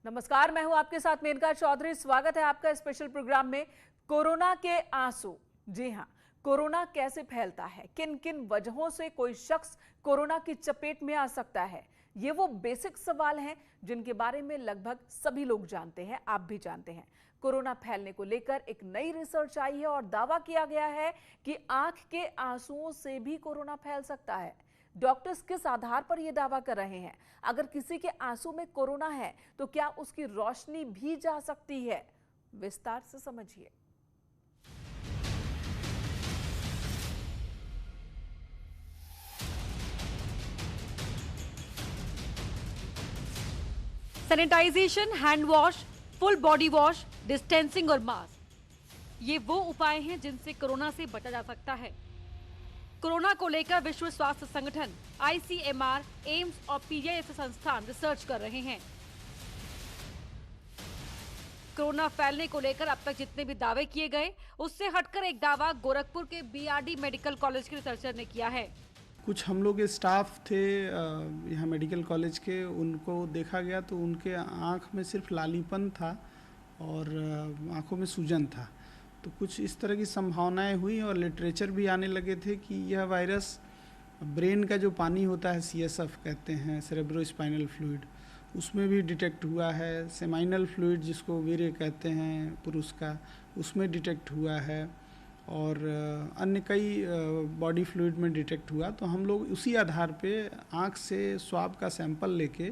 नमस्कार, मैं हूं आपके साथ मेनका चौधरी। स्वागत है आपका स्पेशल प्रोग्राम में। कोरोना के आंसू। जी हां, कोरोना कैसे फैलता है, किन किन वजहों से कोई शख्स कोरोना की चपेट में आ सकता है, ये वो बेसिक सवाल हैं जिनके बारे में लगभग सभी लोग जानते हैं, आप भी जानते हैं। कोरोना फैलने को लेकर एक नई रिसर्च आई है और दावा किया गया है कि आंख के आंसुओं से भी कोरोना फैल सकता है। डॉक्टर्स किस आधार पर यह दावा कर रहे हैं? अगर किसी के आंसू में कोरोना है तो क्या उसकी रोशनी भी जा सकती है? विस्तार से समझिए। Sanitization, hand wash, full body wash, distancing और मास्क, ये वो उपाय हैं जिनसे कोरोना से बचा जा सकता है। कोरोना को लेकर विश्व स्वास्थ्य संगठन, ICMR, एम्स और PGI जैसे संस्थान रिसर्च कर रहे हैं। कोरोना फैलने को लेकर अब तक जितने भी दावे किए गए, उससे हटकर एक दावा गोरखपुर के BRD मेडिकल कॉलेज के रिसर्चर ने किया है। कुछ हम लोग के स्टाफ थे यहाँ मेडिकल कॉलेज के, उनको देखा गया तो उनके आँख में सिर्फ लालीपन था और आँखों में सूजन था। तो कुछ इस तरह की संभावनाएं हुई और लिटरेचर भी आने लगे थे कि यह वायरस ब्रेन का जो पानी होता है, CSF कहते हैं, सेरेब्रोस्पाइनल फ्लूइड, उसमें भी डिटेक्ट हुआ है। सेमाइनल फ्लूइड जिसको वीर्य कहते हैं पुरुष का, उसमें डिटेक्ट हुआ है और अन्य कई बॉडी फ्लूइड में डिटेक्ट हुआ। तो हम लोग उसी आधार पे आँख से स्वाब का सैंपल लेके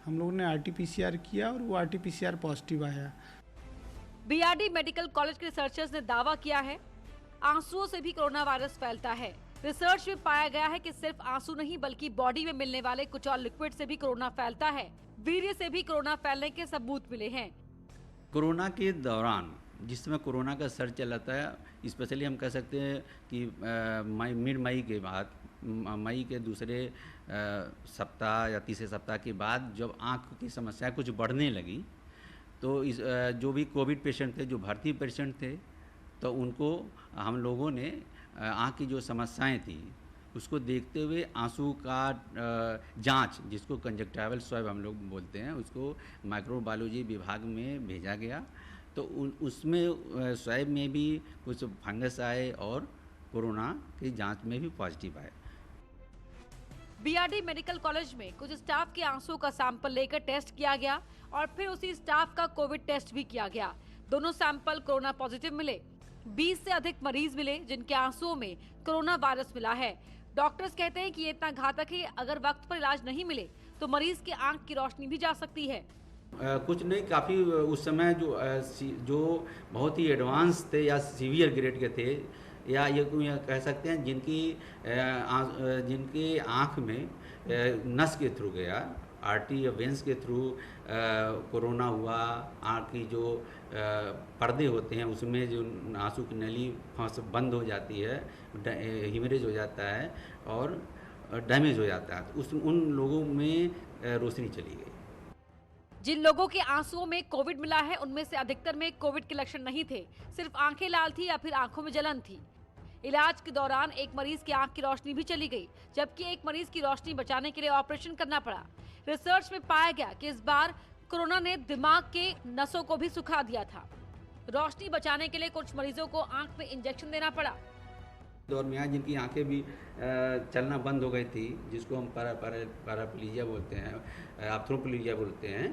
हम लोगों ने RT-PCR किया और वो RT-PCR पॉजिटिव आया। BRD मेडिकल कॉलेज के रिसर्चर्स ने दावा किया है आंसुओं से भी कोरोना वायरस फैलता है। रिसर्च में पाया गया है कि सिर्फ आंसू नहीं बल्कि बॉडी में मिलने वाले कुछ और लिक्विड से भी कोरोना फैलता है। वीर्य से भी कोरोना फैलने के सबूत मिले हैं। कोरोना के दौरान जिस समय कोरोना का सर्च चला था, स्पेशली हम कह सकते हैं कि मिड मई के बाद, मई के दूसरे सप्ताह या तीसरे सप्ताह के बाद जब आँख की समस्या कुछ बढ़ने लगी तो जो भी कोविड पेशेंट थे, जो भर्ती पेशेंट थे, तो उनको हम लोगों ने आँख की जो समस्याएं थी उसको देखते हुए आंसू का जांच, जिसको कंजक्टिवल स्वैब हम लोग बोलते हैं, उसको माइक्रोबायोलॉजी विभाग में भेजा गया। तो उसमें स्वैब में भी कुछ फंगस आए और कोरोना की जांच में भी पॉजिटिव आए। BRD मेडिकल कॉलेज में कुछ स्टाफ के आंसू का सैंपल लेकर टेस्ट किया गया और फिर उसी स्टाफ का कोविड टेस्ट भी किया गया। दोनों सैंपल कोरोना पॉजिटिव मिले। 20 से अधिक मरीज मिले जिनके आंसुओं में कोरोना वायरस मिला है। डॉक्टर्स कहते हैं कि ये इतना घातक है, अगर वक्त पर इलाज नहीं मिले तो मरीज की आंख की रोशनी भी जा सकती है। कुछ नहीं, काफ़ी उस समय जो बहुत ही एडवांस थे या सीवियर ग्रेड के थे, या ये कह सकते हैं जिनकी आँख में नस के थ्रू गया, आर्टरी या वेंस के थ्रू कोरोना हुआ, आँख की जो पर्दे होते हैं उसमें जो आंसू की नली बंद हो जाती है, हिमरेज हो जाता है और डैमेज हो जाता है, उन लोगों में रोशनी चली गई। जिन लोगों के आंसुओं में कोविड मिला है उनमें से अधिकतर में कोविड के लक्षण नहीं थे, सिर्फ आंखें लाल थी या फिर आंखों में जलन थी। इलाज के दौरान एक मरीज की आंख की रोशनी भी चली गई, जबकि एक मरीज की रोशनी बचाने के लिए ऑपरेशन करना पड़ा। रिसर्च में पाया गया कि इस बार कोरोना ने दिमाग के नसों को भी सुखा दिया था। रोशनी बचाने के लिए कुछ मरीजों को आंख में इंजेक्शन देना पड़ा। दौर में जिनकी आंखें भी चलना बंद हो गई थी, जिसको हम पैराप्लीजिया बोलते हैं, आर्थ्रोप्लीजिया बोलते हैं,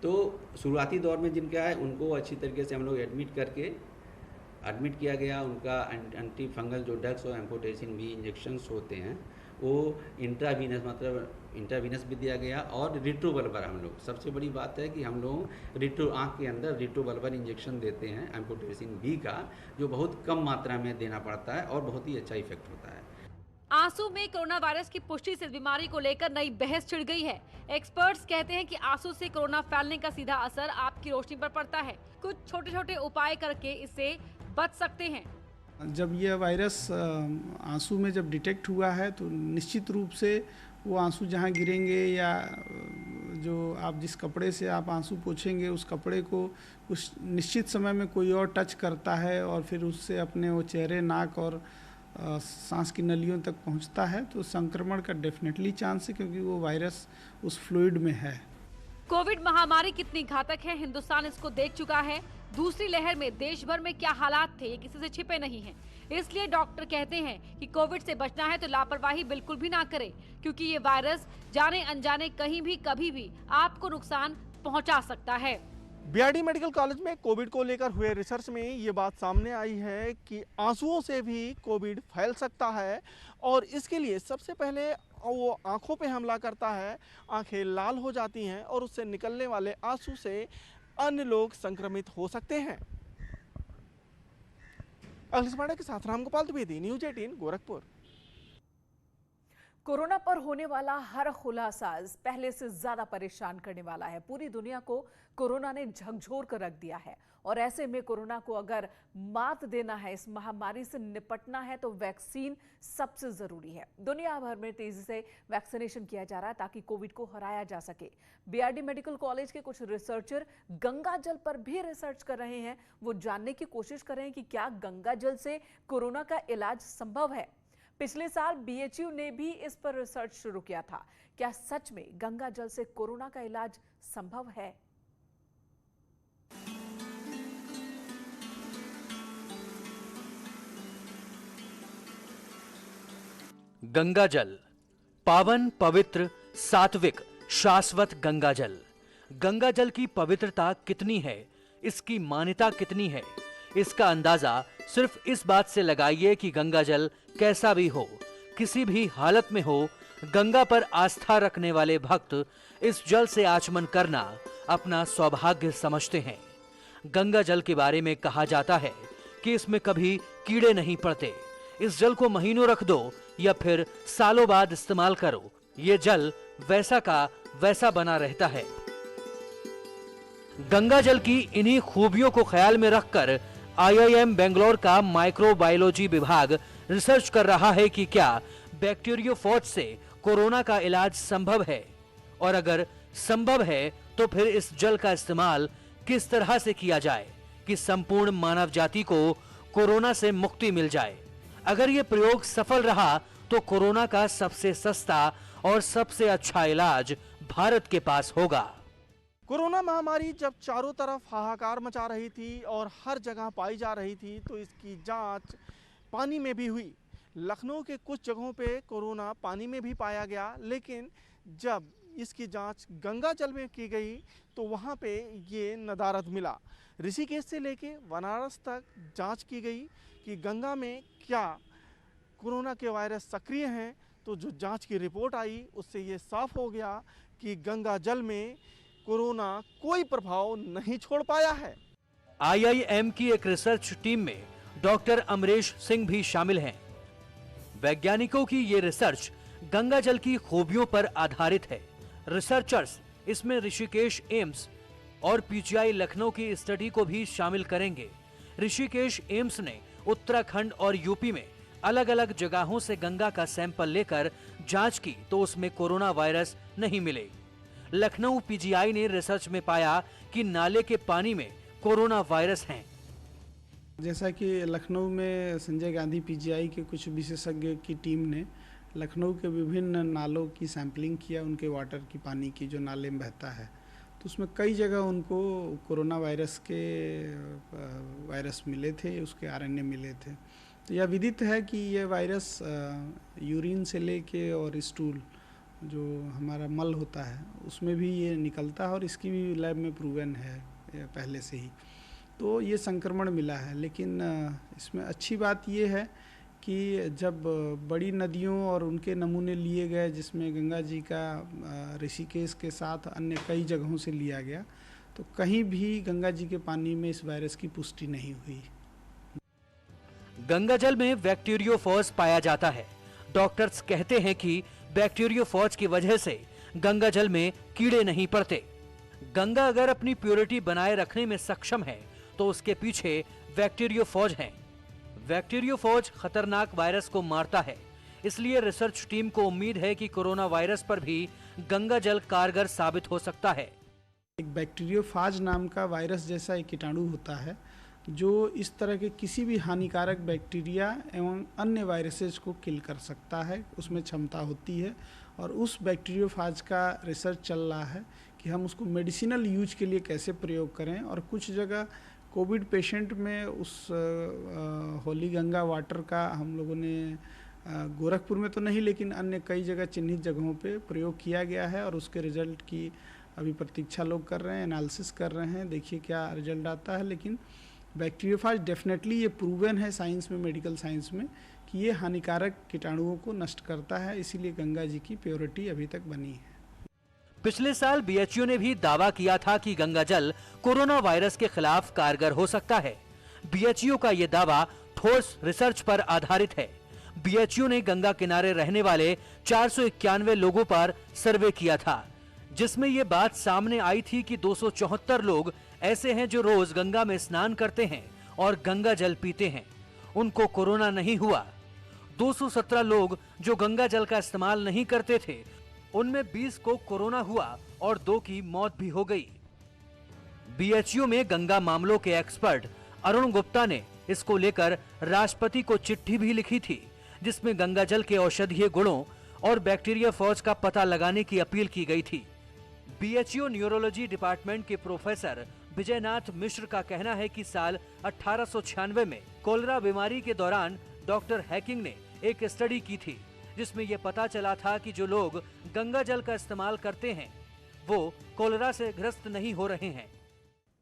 तो शुरुआती दौर में जिनका है उनको अच्छी तरीके से हम लोग एडमिट किया गया। उनका एंटी फंगल जो ड्रग्स और एम्फोटेरिसिन भी इंजेक्शंस होते हैं वो इंट्रावीनस भी दिया गया और रिट्रोवल्वर, हम लोग सबसे बड़ी बात है कि हम लोग आँख के अंदर रिट्रोवल्वर इंजेक्शन देते हैं एम्फोटेरिसिन बी का, जो बहुत कम मात्रा में देना पड़ता है और बहुत ही अच्छा इफेक्ट होता है। आंसू में कोरोना वायरस की पुष्टि से बीमारी को लेकर नई बहस छिड़ गई है। एक्सपर्ट्स कहते हैं कि आंसू से कोरोना फैलने का सीधा असर आपकी रोशनी पर पड़ता है। कुछ छोटे छोटे उपाय करके इससे बच सकते हैं। जब यह वायरस आंसू में जब डिटेक्ट हुआ है तो निश्चित रूप से वो आंसू जहाँ गिरेंगे या जो आप जिस कपड़े से आप आंसू पोंछेंगे उस कपड़े को उस निश्चित समय में कोई और टच करता है और फिर उससे अपने वो चेहरे, नाक और सांस की नलियों तक पहुंचता है, तो संक्रमण का डेफिनेटली चांस है, क्योंकि वो वायरस उस फ्लूइड में है। कोविड महामारी कितनी घातक है, हिंदुस्तान इसको देख चुका है। दूसरी लहर में देश भर में क्या हालात थे, ये किसी से छिपे नहीं हैं। इसलिए डॉक्टर कहते हैं कि कोविड से बचना है तो लापरवाही बिल्कुल भी ना करें, क्योंकि ये वायरस जाने अनजाने कहीं भी कभी भी आपको नुकसान पहुंचा सकता है। बीआरडी मेडिकल कॉलेज में कोविड को लेकर हुए रिसर्च में ये बात सामने आई है कि आंसुओं से भी कोविड फैल सकता है और इसके लिए सबसे पहले वो आंखों पे हमला करता है, आंखें लाल हो जाती हैं और उससे निकलने वाले आंसू से अन्य लोग संक्रमित हो सकते हैं। अखिलेश पांडे के साथ रामगोपाल द्विवेदी, न्यूज़ 18 गोरखपुर। कोरोना पर होने वाला हर खुलासा पहले से ज्यादा परेशान करने वाला है। पूरी दुनिया को कोरोना ने झकझोर कर रख दिया है और ऐसे में कोरोना को अगर मात देना है, इस महामारी से निपटना है तो वैक्सीन सबसे जरूरी है। दुनिया भर में तेजी से वैक्सीनेशन किया जा रहा है ताकि कोविड को हराया जा सके। बीआरडी मेडिकल कॉलेज के कुछ रिसर्चर गंगा जल पर भी रिसर्च कर रहे हैं। वो जानने की कोशिश कर रहे हैं कि क्या गंगा जल से कोरोना का इलाज संभव है। पिछले साल बीएचयू ने भी इस पर रिसर्च शुरू किया था। क्या सच में गंगा जल से कोरोना का इलाज संभव है? गंगा जल, पावन, पवित्र, सात्विक, शाश्वत गंगा जल। गंगा जल की पवित्रता कितनी है, इसकी मान्यता कितनी है, इसका अंदाजा सिर्फ इस बात से लगाइए कि गंगा जल कैसा भी हो, किसी भी हालत में हो, गंगा पर आस्था रखने वाले भक्त इस जल से आचमन करना अपना सौभाग्य समझते हैं। गंगा जल के बारे में कहा जाता है कि इसमें कभी कीड़े नहीं पड़ते। इस जल को महीनों रख दो या फिर सालों बाद इस्तेमाल करो, ये जल वैसा का वैसा बना रहता है। गंगा जल की इन्हीं खूबियों को ख्याल में रखकर आईआईएम बेंगलोर का माइक्रोबायोलॉजी विभाग रिसर्च कर रहा है कि क्या बैक्टीरियोफॉज से कोरोना का इलाज संभव है और अगर संभव है तो फिर इस जल का इस्तेमाल किस तरह से किया जाए कि संपूर्ण मानव जाति को कोरोना से मुक्ति मिल जाए। अगर ये प्रयोग सफल रहा तो कोरोना का सबसे सस्ता और सबसे अच्छा इलाज भारत के पास होगा। कोरोना महामारी जब चारों तरफ हाहाकार मचा रही थी और हर जगह पाई जा रही थी तो इसकी जांच पानी में भी हुई। लखनऊ के कुछ जगहों पे कोरोना पानी में भी पाया गया, लेकिन जब इसकी जांच गंगा जल में की गई तो वहाँ पे ये नदारद मिला। ऋषिकेश से लेके बनारस तक जांच की गई कि गंगा में क्या कोरोना के वायरस सक्रिय हैं, तो जो जांच की रिपोर्ट आई उससे ये साफ हो गया कि गंगा जल में कोरोना कोई प्रभाव नहीं छोड़ पाया है। आईआईएम की एक रिसर्च टीम में डॉक्टर अमरेश सिंह भी शामिल हैं। वैज्ञानिकों की ये रिसर्च गंगा जल की खूबियों पर आधारित है। रिसर्चर्स इसमें ऋषिकेश एम्स और पीजीआई लखनऊ की स्टडी को भी शामिल करेंगे। ऋषिकेश एम्स ने उत्तराखंड और यूपी में अलग अलग जगहों से गंगा का सैंपल लेकर जांच की तो उसमें कोरोना वायरस नहीं मिले। लखनऊ पीजीआई ने रिसर्च में पाया कि नाले के पानी में कोरोना वायरस हैं। जैसा कि लखनऊ में संजय गांधी पीजीआई के कुछ विशेषज्ञ की टीम ने लखनऊ के विभिन्न नालों की सैंपलिंग किया, उनके वाटर की, पानी की जो नाले में बहता है, तो उसमें कई जगह उनको कोरोना वायरस के वायरस मिले थे, उसके आरएनए मिले थे। तो यह विदित है कि ये वायरस यूरिन से लेके और स्टूल जो हमारा मल होता है उसमें भी ये निकलता है और इसकी भी लैब में प्रूवन है पहले से ही। तो ये संक्रमण मिला है, लेकिन इसमें अच्छी बात ये है कि जब बड़ी नदियों और उनके नमूने लिए गए, जिसमें गंगा जी का ऋषिकेश के साथ अन्य कई जगहों से लिया गया, तो कहीं भी गंगा जी के पानी में इस वायरस की पुष्टि नहीं हुई। गंगा जल में बैक्टीरियोफॉज पाया जाता है। डॉक्टर्स कहते हैं कि बैक्टीरियोफॉज की वजह से गंगा जल में कीड़े नहीं पड़ते। गंगा अगर अपनी प्योरिटी बनाए रखने में सक्षम है तो उसके पीछे बैक्टीरियोफॉज हैं। बैक्टीरियोफॉज खतरनाक वायरस को मारता है, इसलिए रिसर्च टीम को उम्मीद है कि कोरोना वायरस पर भी गंगा जल कारगर साबित हो सकता है। एक बैक्टीरियोफाज नाम का वायरस जैसा एक कीटाणु होता है जो इस तरह के किसी भी हानिकारक बैक्टीरिया एवं अन्य वायरसेस को किल कर सकता है, उसमें क्षमता होती है। और उस बैक्टीरियोफाज का रिसर्च चल रहा है कि हम उसको मेडिसिनल यूज के लिए कैसे प्रयोग करें। और कुछ जगह कोविड पेशेंट में उस होली गंगा वाटर का हम लोगों ने गोरखपुर में तो नहीं लेकिन अन्य कई जगह चिन्हित जगहों पे प्रयोग किया गया है और उसके रिजल्ट की अभी प्रतीक्षा लोग कर रहे हैं, एनालिसिस कर रहे हैं, देखिए क्या रिजल्ट आता है। लेकिन बैक्टीरियोफाज डेफिनेटली ये प्रूवन है साइंस में, मेडिकल साइंस में, कि ये हानिकारक कीटाणुओं को नष्ट करता है, इसीलिए गंगा जी की प्योरिटी अभी तक बनी है। पिछले साल बीएचयू ने भी दावा किया था कि गंगा जल कोरोना वायरस के खिलाफ कारगर हो सकता है। बीएचयू का यह दावा ठोस रिसर्च पर आधारित है। बीएचयू ने गंगा किनारे रहने वाले 491 लोगों पर सर्वे किया था, जिसमें यह बात सामने आई थी कि 274 लोग ऐसे हैं जो रोज गंगा में स्नान करते हैं और गंगा जल पीते हैं, उनको कोरोना नहीं हुआ। 217 लोग जो गंगा जल का इस्तेमाल नहीं करते थे, उनमें 20 को कोरोना हुआ और 2 की मौत भी हो गई। बीएचयू में गंगा मामलों के एक्सपर्ट अरुण गुप्ता ने इसको लेकर राष्ट्रपति को चिट्ठी भी लिखी थी, जिसमें गंगा जल के औषधीय गुणों और बैक्टीरिया फौज का पता लगाने की अपील की गई थी। बीएचयू न्यूरोलॉजी डिपार्टमेंट के प्रोफेसर विजयनाथ मिश्र का कहना है कि साल 1896 में कोलेरा बीमारी के दौरान डॉक्टर हैकिंग ने एक स्टडी की थी, जिसमें यह पता चला था कि जो लोग गंगा जल का इस्तेमाल करते हैं वो कोलेरा से ग्रस्त नहीं हो रहे हैं।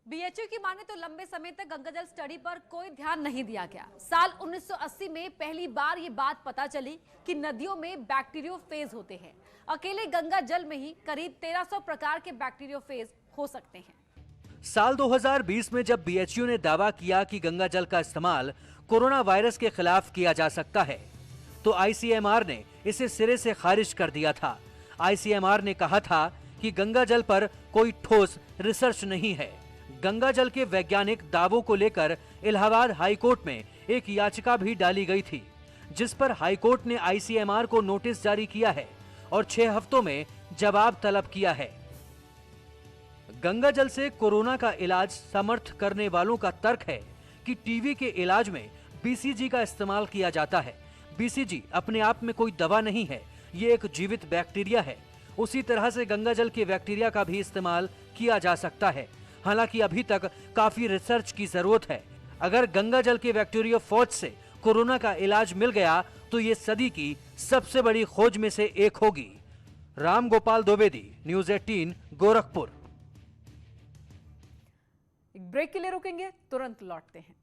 बीएचयू की माने तो लंबे समय तक गंगा जल स्टडी पर कोई ध्यान नहीं दिया गया। साल 1980 में पहली बार ये बात पता चली कि नदियों में बैक्टीरियोफेज होते हैं। अकेले गंगा जल में ही करीब 1300 प्रकार के बैक्टीरियोफेज हो सकते हैं। साल 2020 में जब बीएचयू ने दावा किया कि गंगा जल का इस्तेमाल कोरोना वायरस के खिलाफ किया जा सकता है, तो आईसीएमआर ने इसे सिरे से खारिज कर दिया था। आईसीएमआर ने कहा था कि गंगा जल पर कोई ठोस रिसर्च नहीं है। गंगा जल के वैज्ञानिक दावों को लेकर इलाहाबाद हाईकोर्ट में एक याचिका भी डाली गई थी, जिस पर हाईकोर्ट ने आईसीएमआर को नोटिस जारी किया है और 6 हफ्तों में जवाब तलब किया है। गंगा जल से कोरोना का इलाज समर्थ करने वालों का तर्क है कि टीबी के इलाज में बीसीजी का इस्तेमाल किया जाता है। बीसीजी अपने आप में कोई दवा नहीं है, ये एक जीवित बैक्टीरिया है। उसी तरह से गंगा जल के बैक्टीरिया का भी इस्तेमाल किया जा सकता है। हालांकि अभी तक काफी रिसर्च की जरूरत है। अगर गंगा जल के बैक्टीरिया फौज से कोरोना का इलाज मिल गया तो ये सदी की सबसे बड़ी खोज में से एक होगी। राम गोपाल द्विवेदी, न्यूज़ 18, गोरखपुर। एक ब्रेक के लिए रुकेंगे, तुरंत लौटते हैं।